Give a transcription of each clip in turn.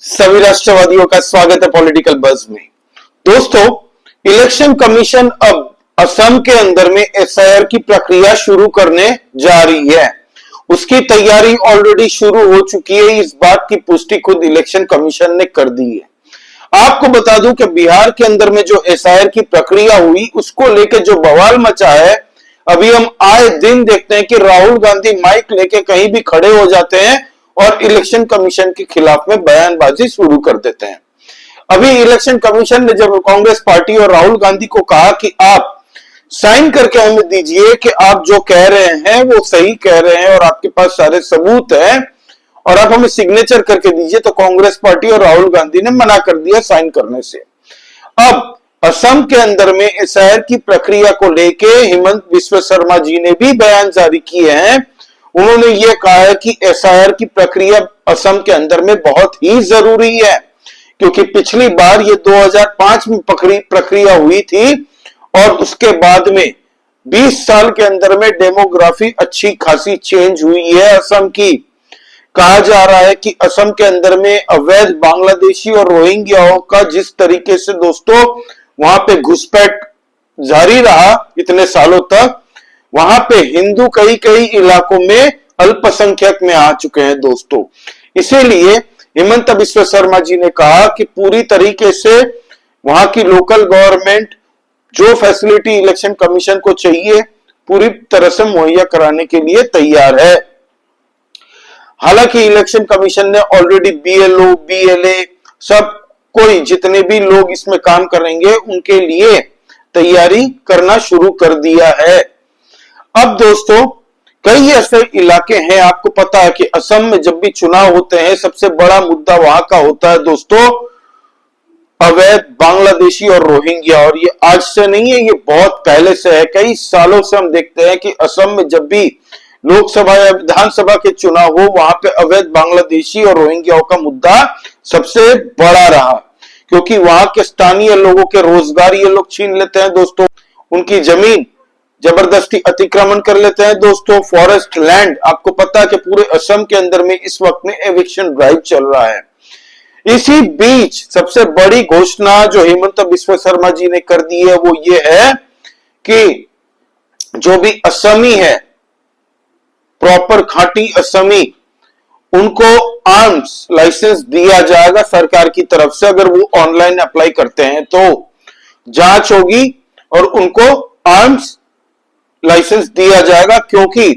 सभी राष्ट्रवादियों का स्वागत है पॉलिटिकल बज़ में। दोस्तों, इलेक्शन कमीशन अब असम के अंदर में एसआईआर की प्रक्रिया शुरू करने जा रही है। उसकी तैयारी ऑलरेडी शुरू हो चुकी है। इस बात की पुष्टि खुद इलेक्शन कमीशन ने कर दी है। आपको बता दूं कि बिहार के अंदर में जो एसआईआर की प्रक्रिया हुई उसको लेकर जो बवाल मचा है, अभी हम आए दिन देखते हैं कि राहुल गांधी माइक लेके कहीं भी खड़े हो जाते हैं और इलेक्शन कमीशन के खिलाफ में बयानबाजी शुरू कर देते हैं। अभी इलेक्शन कमीशन ने जब कांग्रेस पार्टी और राहुल गांधी को कहा कि आप साइन करके हमें दीजिए कि आप जो कह रहे हैं वो सही कह रहे हैं और आपके पास सारे सबूत हैं और आप हमें सिग्नेचर करके दीजिए, तो कांग्रेस पार्टी और राहुल गांधी ने मना कर दिया साइन करने से। अब असम के अंदर में एसआईआर की प्रक्रिया को लेके हेमंत बिस्वा शर्मा जी ने भी बयान जारी किए हैं। उन्होंने ये कहा है कि एसआईआर की प्रक्रिया असम के अंदर में बहुत ही जरूरी है, क्योंकि पिछली बार ये 2005 में प्रक्रिया हुई थी और उसके बाद में 20 साल के अंदर में डेमोग्राफी अच्छी खासी चेंज हुई है असम की। कहा जा रहा है कि असम के अंदर में अवैध बांग्लादेशी और रोहिंग्याओं का जिस तरीके से दोस्तों वहां पे घुसपैठ जारी रहा इतने सालों तक, वहां पे हिंदू कई कई इलाकों में अल्पसंख्यक में आ चुके हैं दोस्तों। इसीलिए हेमंत बिस्वा शर्मा जी ने कहा कि पूरी तरीके से वहां की लोकल गवर्नमेंट जो फैसिलिटी इलेक्शन कमीशन को चाहिए पूरी तरह से मुहैया कराने के लिए तैयार है। हालांकि इलेक्शन कमीशन ने ऑलरेडी बीएलओ, बीएलए सब कोई जितने भी लोग इसमें काम करेंगे उनके लिए तैयारी करना शुरू कर दिया है। अब दोस्तों, कई ऐसे इलाके हैं, आपको पता है कि असम में जब भी चुनाव होते हैं सबसे बड़ा मुद्दा वहां का होता है दोस्तों अवैध बांग्लादेशी और रोहिंग्या। और ये आज से नहीं है, ये बहुत पहले से है। कई सालों से हम देखते हैं कि असम में जब भी लोकसभा या विधानसभा के चुनाव हो वहां पे अवैध बांग्लादेशी और रोहिंग्याओं का मुद्दा सबसे बड़ा रहा, क्योंकि वहां के स्थानीय लोगों के रोजगार ये लोग छीन लेते हैं दोस्तों, उनकी जमीन जबरदस्ती अतिक्रमण कर लेते हैं दोस्तों। फॉरेस्ट लैंड, आपको पता है कि पूरे असम के अंदर में इस वक्त में एविक्शन ड्राइव चल रहा है। इसी बीच सबसे बड़ी घोषणा जो हेमंत बिस्वा शर्मा जी ने कर दी है वो ये है कि जो भी असमी है, प्रॉपर खाटी असमी, उनको आर्म्स लाइसेंस दिया जाएगा सरकार की तरफ से। अगर वो ऑनलाइन अप्लाई करते हैं तो जांच होगी और उनको आर्म्स लाइसेंस दिया जाएगा, क्योंकि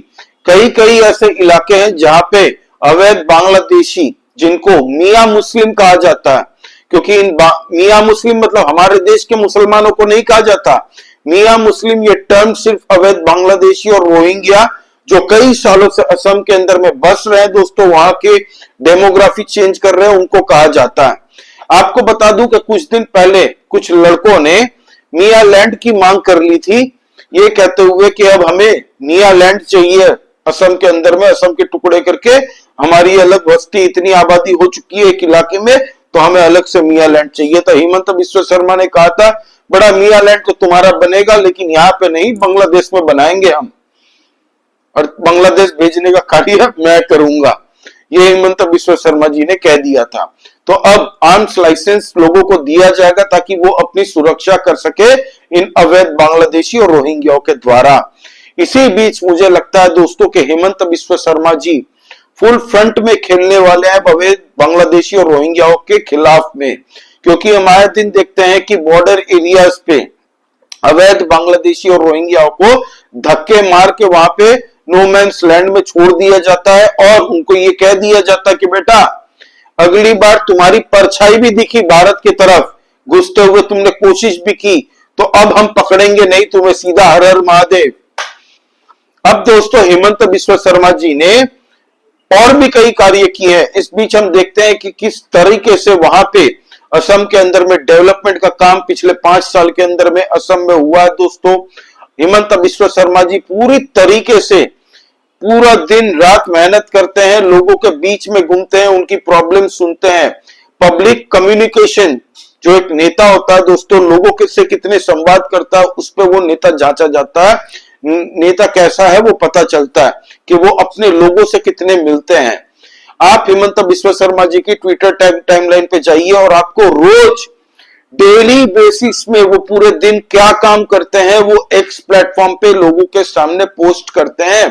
कई कई ऐसे इलाके हैं जहां पे अवैध बांग्लादेशी, जिनको मियां मुस्लिम कहा जाता है, क्योंकि इन मियां मुस्लिम मतलब हमारे देश के मुसलमानों को नहीं कहा जाता, मियां मुस्लिम ये टर्म सिर्फ अवैध बांग्लादेशी और रोहिंग्या जो कई सालों से असम के अंदर में बस रहे हैं दोस्तों, वहां के डेमोग्राफी चेंज कर रहे हैं, उनको कहा जाता है। आपको बता दूं कि कुछ दिन पहले कुछ लड़कों ने मियां लैंड की मांग कर ली थी, ये कहते हुए कि अब हमें मियां लैंड चाहिए असम के अंदर में, असम के टुकड़े करके हमारी अलग बस्ती, इतनी आबादी हो चुकी है एक इलाके में, तो हमें अलग से मियां लैंड चाहिए। तो हेमंत बिस्वा शर्मा ने कहा था बड़ा मियां लैंड तो तुम्हारा बनेगा, लेकिन यहाँ पे नहीं, बांग्लादेश में बनाएंगे हम, और बांग्लादेश भेजने का कार्य मैं करूंगा, ये हेमंत बिस्वा शर्मा जी ने कह दिया था। तो अब आर्म्स लाइसेंस लोगों को दिया जाएगा ताकि वो अपनी सुरक्षा कर सके इन अवैध बांग्लादेशी और रोहिंग्याओं के द्वारा। इसी बीच मुझे लगता है दोस्तों कि हेमंत बिस्वा शर्मा जी फुल फ्रंट में खेलने वाले हैं अवैध बांग्लादेशी और रोहिंग्याओं के खिलाफ में, क्योंकि हम आए दिन देखते हैं कि बॉर्डर एरियाज पे अवैध बांग्लादेशी और रोहिंग्याओं को धक्के मार के वहां पे नो मैंस लैंड में छोड़ दिया जाता है और उनको ये कह दिया जाता है कि बेटा अगली बार तुम्हारी परछाई भी दिखी भारत की तरफ घुसते हुए, तुमने कोशिश भी की, तो अब हम पकड़ेंगे नहीं तुम्हें, सीधा हर हर महादेव। अब दोस्तों हेमंत बिस्वा शर्मा जी ने और भी कई कार्य किए हैं। इस बीच हम देखते हैं कि किस तरीके से वहां पे असम के अंदर में डेवलपमेंट का काम पिछले 5 साल के अंदर में असम में हुआ है दोस्तों। हेमंत बिस्वा शर्मा जी पूरी तरीके से पूरा दिन रात मेहनत करते हैं, लोगों के बीच में घूमते हैं, उनकी प्रॉब्लम सुनते हैं। पब्लिक कम्युनिकेशन जो एक नेता होता है दोस्तों, लोगों के से कितने संवाद करता है उस पर वो नेता जांचा जाता है। नेता कैसा है वो पता चलता है कि वो अपने लोगों से कितने मिलते हैं। आप हिमंत बिस्वा शर्मा जी की ट्विटर टाइमलाइन पे जाइए और आपको रोज डेली बेसिस में वो पूरे दिन क्या काम करते हैं वो एक्स प्लेटफॉर्म पे लोगों के सामने पोस्ट करते हैं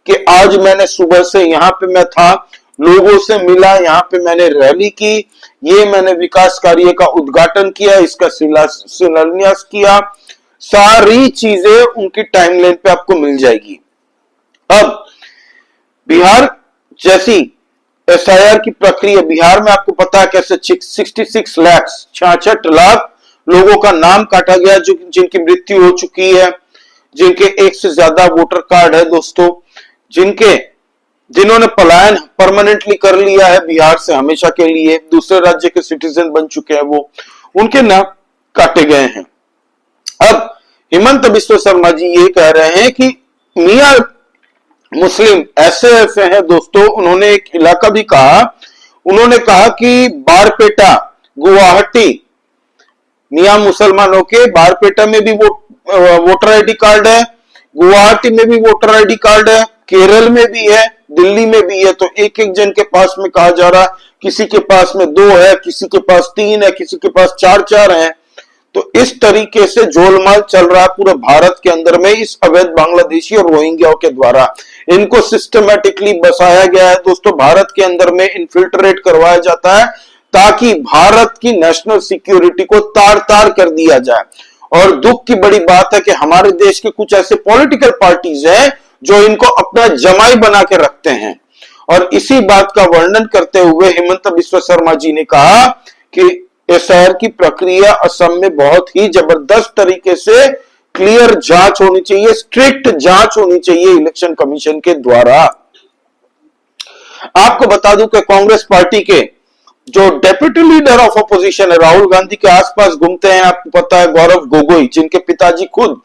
कि आज मैंने सुबह से यहां पे मैं था, लोगों से मिला, यहां पे मैंने रैली की, ये मैंने विकास कार्य का उद्घाटन किया, इसका शिलान्यास किया। सारी चीजें उनकी टाइमलाइन पे आपको मिल जाएगी। अब बिहार जैसी एसआईआर की प्रक्रिया, बिहार में आपको पता है कैसे 66 लाख 66 लाख लोगों का नाम काटा गया, जो जिनकी मृत्यु हो चुकी है, जिनके एक से ज्यादा वोटर कार्ड है दोस्तों, जिन्होंने पलायन परमानेंटली कर लिया है बिहार से हमेशा के लिए, दूसरे राज्य के सिटीजन बन चुके हैं, वो उनके नाम काटे गए हैं। अब हिमंत बिस्वा शर्मा जी ये कह रहे हैं कि मियां मुस्लिम ऐसे हैं दोस्तों, उन्होंने एक इलाका भी कहा, उन्होंने कहा कि बारपेटा गुवाहाटी, मियां मुसलमानों के बारपेटा में भी वोटर आईडी कार्ड है, गुवाहाटी में भी वोटर आईडी कार्ड है, केरल में भी है, दिल्ली में भी है। तो एक एक जन के पास में कहा जा रहा है, किसी के पास में 2 है, किसी के पास 3 है, किसी के पास 4 है। तो इस तरीके से जोलमाल चल रहा है पूरे भारत के अंदर में इस अवैध बांग्लादेशी और रोहिंग्याओं के द्वारा। इनको सिस्टमैटिकली बसाया गया है दोस्तों, भारत के अंदर में इन्फिल्ट्रेट करवाया जाता है ताकि भारत की नेशनल सिक्योरिटी को तार तार कर दिया जाए। और दुख की बड़ी बात है कि हमारे देश के कुछ ऐसे पॉलिटिकल पार्टीज हैं जो इनको अपना जमाई बना के रखते हैं। और इसी बात का वर्णन करते हुए हिमंत बिस्वा शर्मा जी ने कहा कि एसआईआर की प्रक्रिया असम में बहुत ही जबरदस्त तरीके से क्लियर जांच होनी चाहिए, स्ट्रिक्ट जांच होनी चाहिए इलेक्शन कमीशन के द्वारा। आपको बता दूं कि कांग्रेस पार्टी के जो डेप्यूटी लीडर ऑफ अपोजिशन है, राहुल गांधी के आसपास घूमते हैं, आपको पता है गौरव गोगोई, जिनके पिताजी खुद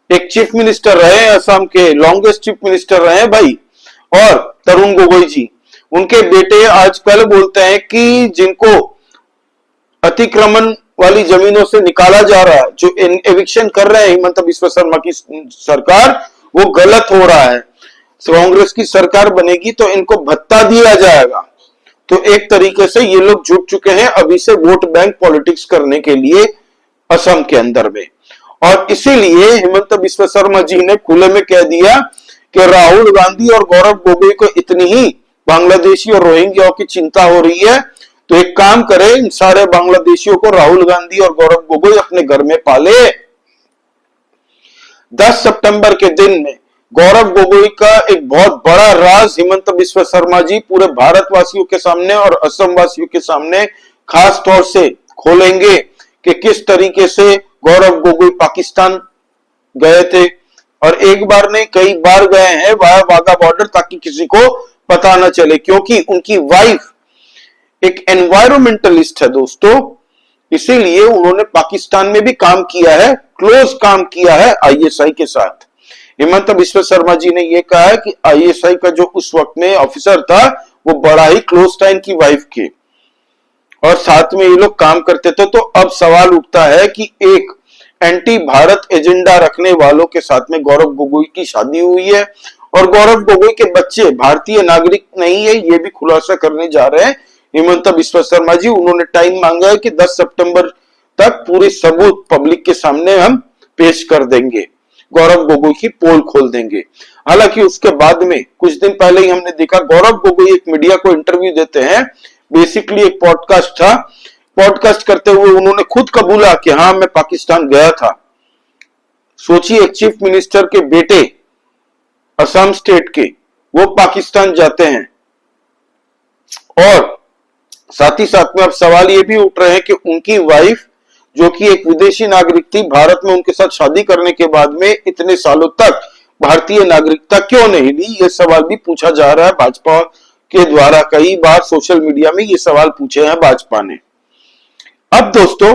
एक चीफ मिनिस्टर रहे, असम के लॉन्गेस्ट चीफ मिनिस्टर रहे भाई, और तरुण गोगोई जी, उनके बेटे आजकल बोलते हैं कि जिनको अतिक्रमण वाली जमीनों से निकाला जा रहा है, जो एविक्शन कर रहे हैं हिमंत बिस्वा शर्मा की सरकार, वो गलत हो रहा है। कांग्रेस की सरकार बनेगी तो इनको भत्ता दिया जाएगा। तो एक तरीके से ये लोग जुट चुके हैं अभी से वोट बैंक पॉलिटिक्स करने के लिए असम के अंदर में। और इसीलिए हिमंत बिस्वा शर्मा जी ने खुले में कह दिया कि राहुल गांधी और गौरव गोगोई को इतनी ही बांग्लादेशी और रोहिंग्याओं की चिंता हो रही है, तो एक काम करें, इन सारे बांग्लादेशियों को राहुल गांधी और गौरव गोगोई अपने घर में पाले। 10 सितंबर के दिन में गौरव गोगोई का एक बहुत बड़ा राज हिमंत बिस्वा शर्मा जी पूरे भारतवासियों के सामने और असम वासियों के सामने खास तौर से खोलेंगे कि किस तरीके से गौरव गोगोई पाकिस्तान गए थे, और एक बार नहीं कई बार गए हैं वाया वाघा बॉर्डर, ताकि किसी को पता न चले, क्योंकि उनकी वाइफ एक एनवायरमेंटलिस्ट है दोस्तों, इसीलिए उन्होंने पाकिस्तान में भी काम किया है, क्लोज काम किया है आईएसआई के साथ। हिमंत बिस्वा शर्मा जी ने यह कहा है कि आईएसआई का जो उस वक्त में ऑफिसर था वो बड़ा ही क्लोज था इनकी वाइफ के, और साथ में ये लोग काम करते थे। तो अब सवाल उठता है कि एक एंटी भारत एजेंडा रखने वालों के साथ में गौरव गोगोई की शादी हुई है, और गौरव गोगोई के बच्चे भारतीय नागरिक नहीं है, ये भी खुलासा करने जा रहे हैं हिमंत बिस्वा शर्मा जी। उन्होंने टाइम मांगा है कि 10 सितंबर तक पूरी सबूत पब्लिक के सामने हम पेश कर देंगे, गौरव गोगोई की पोल खोल देंगे। हालांकि उसके बाद में कुछ दिन पहले ही हमने देखा गौरव गोगोई एक मीडिया को इंटरव्यू देते हैं, बेसिकली एक पॉडकास्ट था, पॉडकास्ट करते हुए उन्होंने खुद कबूला कि हाँ मैं पाकिस्तान गया था। सोचिए, एक चीफ मिनिस्टर के बेटे असम स्टेट के वो पाकिस्तान जाते हैं, और साथ ही साथ में अब सवाल ये भी उठ रहे हैं कि उनकी वाइफ जो कि एक विदेशी नागरिक थी, भारत में उनके साथ शादी करने के बाद में इतने सालों तक भारतीय नागरिकता क्यों नहीं ली, ये सवाल भी पूछा जा रहा है भाजपा के द्वारा। कई बार सोशल मीडिया में ये सवाल पूछे हैं भाजपा ने। अब दोस्तों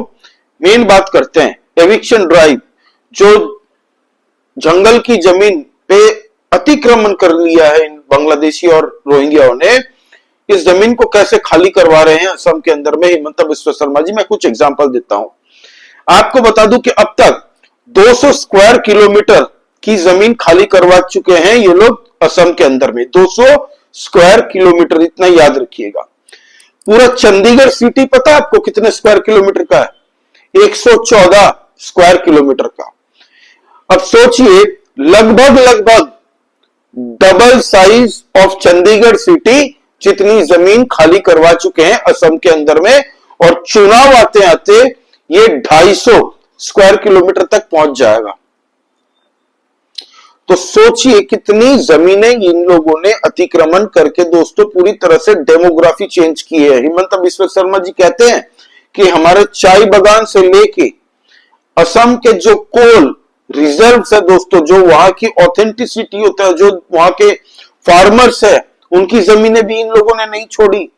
मेन बात करते हैं, एविक्शन ड्राइव, जो जंगल की जमीन पे अतिक्रमण कर लिया है इन बांग्लादेशी और रोहिंग्याओं ने, इस जमीन को कैसे खाली करवा रहे हैं असम के अंदर में हिमंत बिस्वा शर्मा जी। मैं कुछ एग्जांपल देता हूं, आपको बता दूं कि अब तक 200 स्क्वायर किलोमीटर की जमीन खाली करवा चुके हैं ये लोग असम के अंदर में, 200 स्क्वायर किलोमीटर, इतना याद रखिएगा। पूरा चंडीगढ़ सिटी पता है आपको कितने स्क्वायर किलोमीटर का है? 114 स्क्वायर किलोमीटर का। अब सोचिए, लगभग लगभग double size of Chandigarh city जितनी जमीन खाली करवा चुके हैं असम के अंदर में, और चुनाव आते आते ये 250 स्क्वायर किलोमीटर तक पहुंच जाएगा। तो सोचिए कितनी जमीनें इन लोगों ने अतिक्रमण करके दोस्तों पूरी तरह से डेमोग्राफी चेंज की है। हिमंत बिस्वा शर्मा जी कहते हैं कि हमारे चाय बागान से लेके असम के जो कोल रिजर्व्स है दोस्तों, जो वहां की ऑथेंटिसिटी होता है, जो वहां के फार्मर्स है, उनकी जमीनें भी इन लोगों ने नहीं छोड़ी।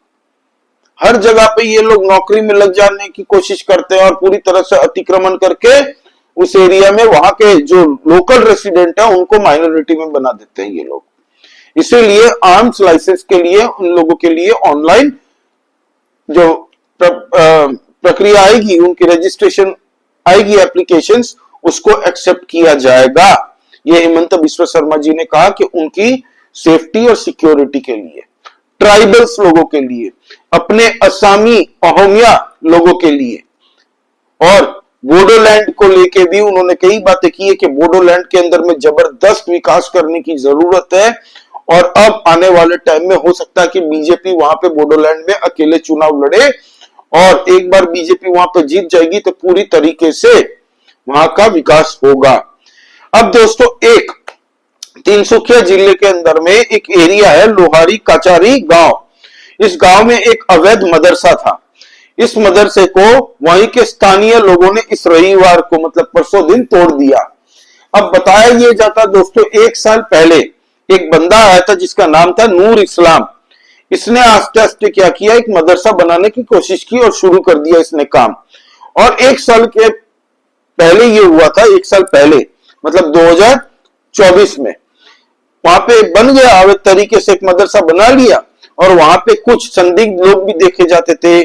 हर जगह पे ये लोग नौकरी में लग जाने की कोशिश करते हैं और पूरी तरह से अतिक्रमण करके उस एरिया में वहां के जो लोकल रेसिडेंट है उनको माइनॉरिटी में बना देते हैं ये लोग। इसीलिए आर्म्स लाइसेंस के लिए उन लोगों के लिए ऑनलाइन जो प्रक्रिया आएगी, उनकी रजिस्ट्रेशन आएगी, एप्लीकेशंस, उसको एक्सेप्ट किया जाएगा। ये हिमंत बिस्वा शर्मा जी ने कहा कि उनकी सेफ्टी और सिक्योरिटी के लिए, ट्राइबल्स लोगों के लिए, अपने असामी अहोमिया लोगों के लिए, और बोडोलैंड को लेके भी उन्होंने कई बातें की है कि बोडोलैंड के अंदर में जबरदस्त विकास करने की जरूरत है। और अब आने वाले टाइम में हो सकता है कि बीजेपी वहां पे बोडोलैंड में अकेले चुनाव लड़े, और एक बार बीजेपी वहां पे जीत जाएगी तो पूरी तरीके से वहां का विकास होगा। अब दोस्तों, एक तिनसुकिया जिले के अंदर में एक एरिया है लोहारी काचारी गांव। इस गांव में एक अवैध मदरसा था। इस मदरसे को वहीं के स्थानीय लोगों ने इस रविवार को, मतलब परसों दिन, तोड़ दिया। अब बताया यह जाता दोस्तों, 1 साल पहले एक बंदा आया था जिसका नाम था नूर इस्लाम। इसने आस्ते आस्ते क्या किया, एक मदरसा बनाने की कोशिश की और शुरू कर दिया इसने काम। और 1 साल के पहले ये हुआ था, 1 साल पहले मतलब 2024 में वहां पे बन गया, अवैध तरीके से एक मदरसा बना लिया, और वहां पे कुछ संदिग्ध लोग भी देखे जाते थे,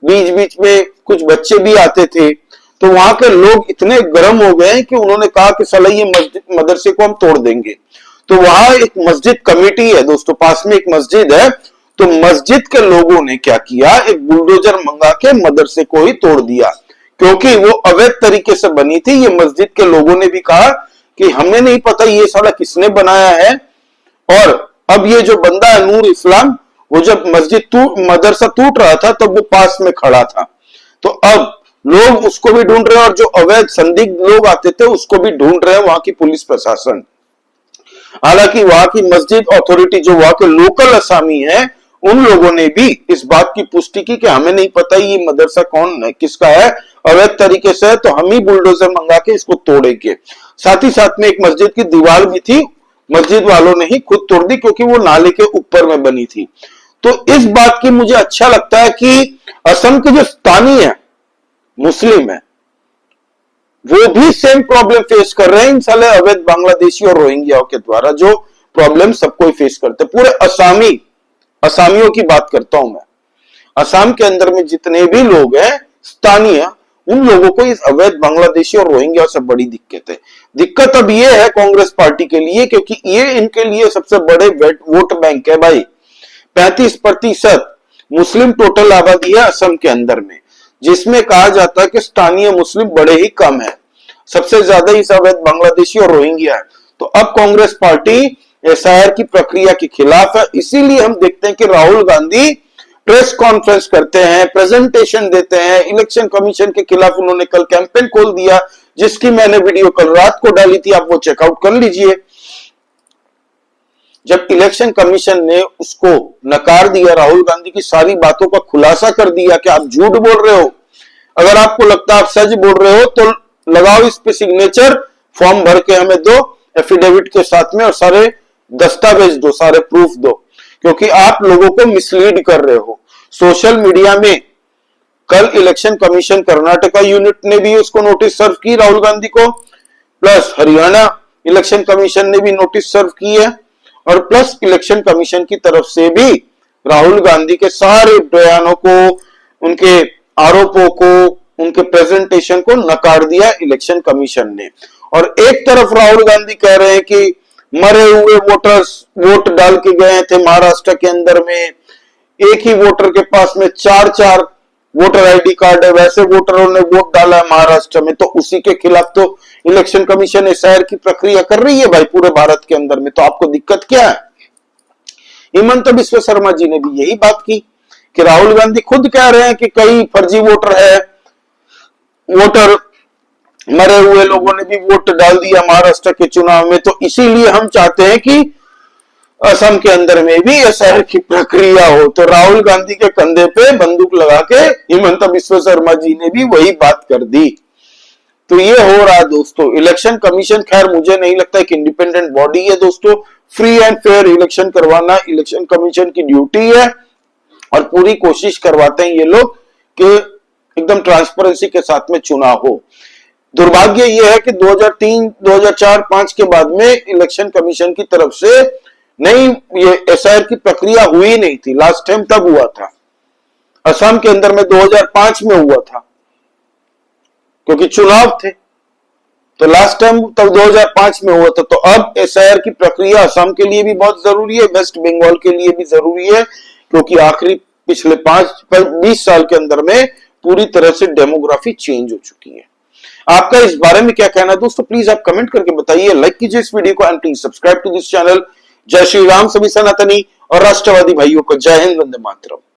बीच बीच में कुछ बच्चे भी आते थे। तो वहां के लोग इतने गर्म हो गए कि उन्होंने कहा कि साला ये मदरसे को हम तोड़ देंगे। तो वहां एक मस्जिद कमेटी है दोस्तों, पास में एक मस्जिद है, तो मस्जिद के लोगों ने क्या किया, एक बुलडोजर मंगा के मदरसे को ही तोड़ दिया, क्योंकि वो अवैध तरीके से बनी थी। ये मस्जिद के लोगों ने भी कहा कि हमें नहीं पता ये साला किसने बनाया है। और अब ये जो बंदा है नूर इस्लाम, वो जब मदरसा टूट रहा था तब वो पास में खड़ा था। तो अब लोग उसको भी ढूंढ रहे हैं, और जो अवैध संदिग्ध लोग आते थे उसको भी ढूंढ रहे हैं वहां की पुलिस प्रशासन। हालांकि वहां की मस्जिद अथॉरिटी, जो वहां के लोकल असामी है, उन लोगों ने भी इस बात की पुष्टि की कि हमें नहीं पता ये मदरसा कौन है, किसका है, अवैध तरीके से है, तो हम ही बुलडोजर मंगा के इसको तोड़ेंगे। साथ ही साथ में एक मस्जिद की दीवार भी थी, मस्जिद वालों ने ही खुद तोड़ दी, क्योंकि वो नाले के ऊपर में बनी थी। तो इस बात की मुझे अच्छा लगता है कि असम के जो स्थानीय मुस्लिम है वो भी सेम प्रॉब्लम फेस कर रहे हैं इन साले अवैध बांग्लादेशी और रोहिंग्याओं के द्वारा, जो प्रॉब्लम सबको फेस करते हैं। पूरे असामियों की बात करता हूं मैं। असम के अंदर में जितने भी लोग हैं स्थानीय, उन लोगों को इस अवैध बांग्लादेशी और रोहिंग्या से बड़ी दिक्कत है। दिक्कत अब ये है कांग्रेस पार्टी के लिए, क्योंकि ये इनके लिए सबसे बड़े वोट बैंक है भाई। 35% मुस्लिम टोटल आबादी है असम के अंदर में, जिसमें कहा जाता है कि स्थानीय मुस्लिम बड़े ही कम है, सबसे ज्यादा इस अवैध बांग्लादेशी और रोहिंग्या है। तो अब कांग्रेस पार्टी एसआईआर की प्रक्रिया के खिलाफ है। इसीलिए हम देखते हैं कि राहुल गांधी प्रेस कॉन्फ्रेंस करते हैं, प्रेजेंटेशन देते हैं। इलेक्शन कमीशन के खिलाफ उन्होंने कल कैंपेन खोल दिया, जिसकी मैंने वीडियो कल रात को डाली थी, आप वो चेकआउट कर लीजिए। जब इलेक्शन कमीशन ने उसको नकार दिया, राहुल गांधी की सारी बातों का खुलासा कर दिया कि आप झूठ बोल रहे हो, अगर आपको लगता है आप सच बोल रहे हो तो लगाओ इस पे सिग्नेचर, फॉर्म भर के हमें दो एफिडेविट के साथ में, और सारे दस्तावेज दो, सारे प्रूफ दो, क्योंकि आप लोगों को मिसलीड कर रहे हो। सोशल मीडिया में कल इलेक्शन कमीशन कर्नाटका यूनिट ने भी उसको नोटिस सर्व की राहुल गांधी को, प्लस हरियाणा इलेक्शन कमीशन ने भी नोटिस सर्व की है, और प्लस इलेक्शन कमीशन की तरफ से भी राहुल गांधी के सारे बयानों को, उनके आरोपों को, उनके प्रेजेंटेशन को नकार दिया इलेक्शन कमीशन ने। और एक तरफ राहुल गांधी कह रहे हैं कि मरे हुए वोटर्स वोट डाल के गए थे महाराष्ट्र के अंदर में, एक ही वोटर के पास में चार चार वोटर आईडी कार्ड है, वैसे वोटरों ने वोट डाला है महाराष्ट्र में, तो उसी के खिलाफ तो इलेक्शन कमीशन एसआईआर की प्रक्रिया कर रही है भाई पूरे भारत के अंदर में। तो आपको दिक्कत क्या है? हिमंत बिस्वा शर्मा जी ने भी यही बात की कि राहुल गांधी खुद कह रहे हैं कि कई फर्जी वोटर है, वोटर मरे हुए लोगों ने भी वोट डाल दिया महाराष्ट्र के चुनाव में, तो इसीलिए हम चाहते हैं कि असम के अंदर में भी एसआईआर की प्रक्रिया हो। तो राहुल गांधी के कंधे पे बंदूक लगा के हिमंत बिस्वा शर्मा जी ने भी वही बात कर दी। तो ये हो रहा है दोस्तों। इलेक्शन कमीशन खैर मुझे नहीं लगता एक इंडिपेंडेंट बॉडी है दोस्तों, फ्री एंड फेयर इलेक्शन करवाना इलेक्शन कमीशन की ड्यूटी है और पूरी कोशिश करवाते हैं ये लोग कि एकदम ट्रांसपेरेंसी के साथ में चुनाव हो। दुर्भाग्य यह है कि 2003, 2004, 5 के बाद में इलेक्शन कमीशन की तरफ से नहीं ये एसआईआर की प्रक्रिया हुई नहीं थी। लास्ट टाइम तब हुआ था असम के अंदर में 2005 में हुआ था, क्योंकि चुनाव थे, तो लास्ट टाइम तब 2005 में हुआ था। तो अब एसआईआर की प्रक्रिया असम के लिए भी बहुत जरूरी है, वेस्ट बंगाल के लिए भी जरूरी है, क्योंकि आखिरी पिछले 20 साल के अंदर में पूरी तरह से डेमोग्राफी चेंज हो चुकी है। आपका इस बारे में क्या कहना है दोस्तों? प्लीज आप कमेंट करके बताइए, लाइक कीजिए इस वीडियो को and please subscribe to this channel. जय श्री राम सभी सनातनी और राष्ट्रवादी भाइयों को जय हिंद, वंदे मातरम।